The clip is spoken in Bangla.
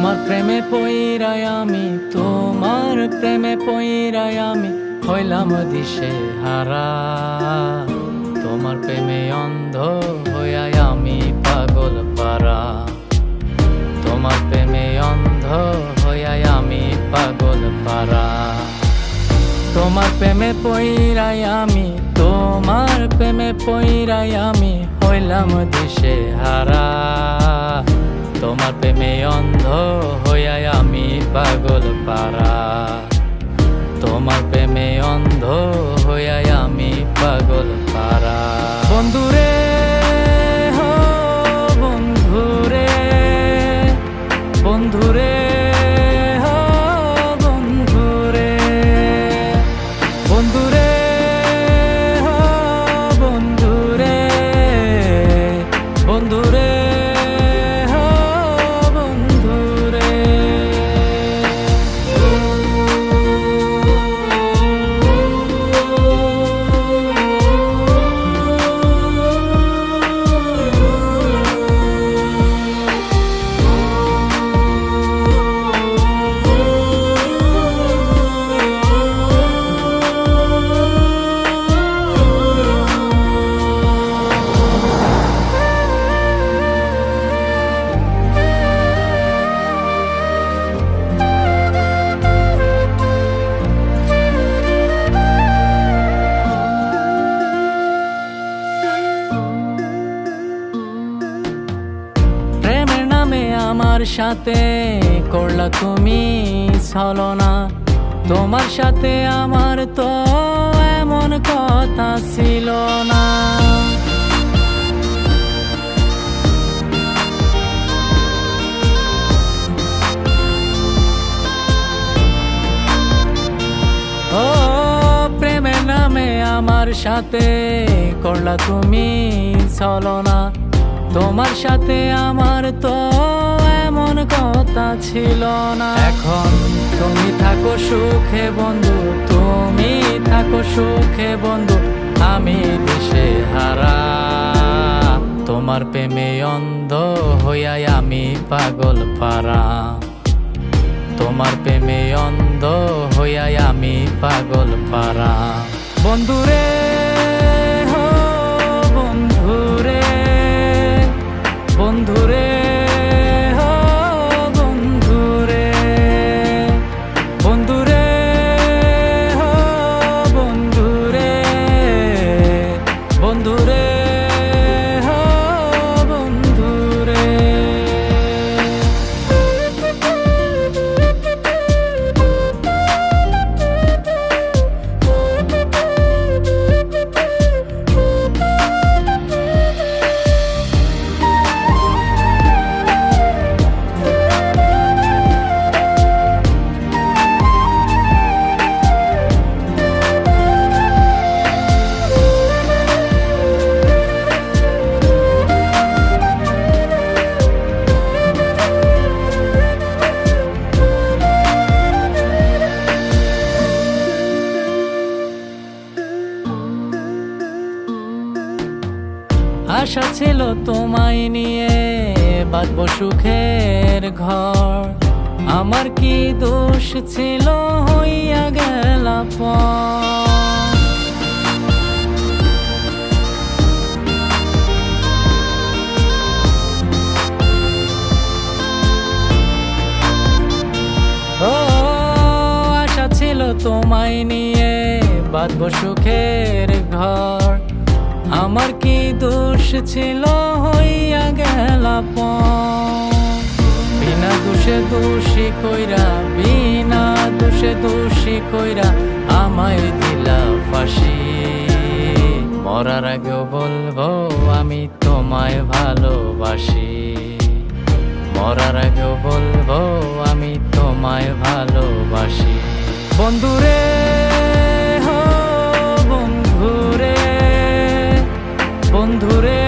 তোমার প্রেমে পইরাই আমি, তোমার প্রেমে পইরাই আমি হইলাম দিশে হারা। তোমার প্রেমে অন্ধ হইয়াই আমি পাগল পারা। তোমার প্রেমে অন্ধ হইয়াই আমি পাগল পারা। তোমার প্রেমে পইরাই আমি, তোমার প্রেমে পইরাই আমি হইলাম দিশে হারা। তোমার প্রেমে অন্ধ হইয়াই আমি পাগল পারা। তোমার প্রেমে অন্ধ হইয়াই আমি পাগল পারা। বন্ধুরে হো বন্ধুরে, বন্ধুরে হো বন্ধুরে, বন্ধুরে হো বন্ধুরে, বন্ধুরে হো বন্ধুরে। আমার সাথে করলা তুমি ছলনা, তোমার সাথে আমার তো এমন কথা ছিল না। ও প্রেমের নামে আমার সাথে করলা তুমি ছলনা, তোমার সাথে আমার তো এমন কথা ছিল না। এখন তুমি থাকো সুখে বন্ধু, তুমি থাকো সুখে বন্ধু, আমি দিশে হারা। তোমার প্রেমে অন্ধ হইয়াই আমি পাগল পারা। তোমার প্রেমে অন্ধ হইয়াই আমি পাগল পারা। বন্ধুরে হো বন্ধুরে, বন্ধুরে হো বন্ধুরে, বন্ধুরে হো বন্ধুরে, বন্ধুরে হো বন্ধুরে। আশা ছিল তোমায় নিয়ে বাঁধবো সুখের ঘর, আমার কি দোষ ছিল হইয়া গেলা পর। ও আশা ছিল তোমায় নিয়ে বাঁধবো সুখের ঘর, আমার কি দোষ ছিল হইয়া গেলা পর। বিনা দোষে দোষী কইরা, বিনা দোষে দোষী কইরা আমায় দিলা ফাঁসি। মরার আগেও বলবো আমি তোমায় ভালোবাসি। মরার আগেও বলবো আমি তোমায় ভালোবাসি। বন্ধুরে হো বন্ধুরে, বন্ধুরে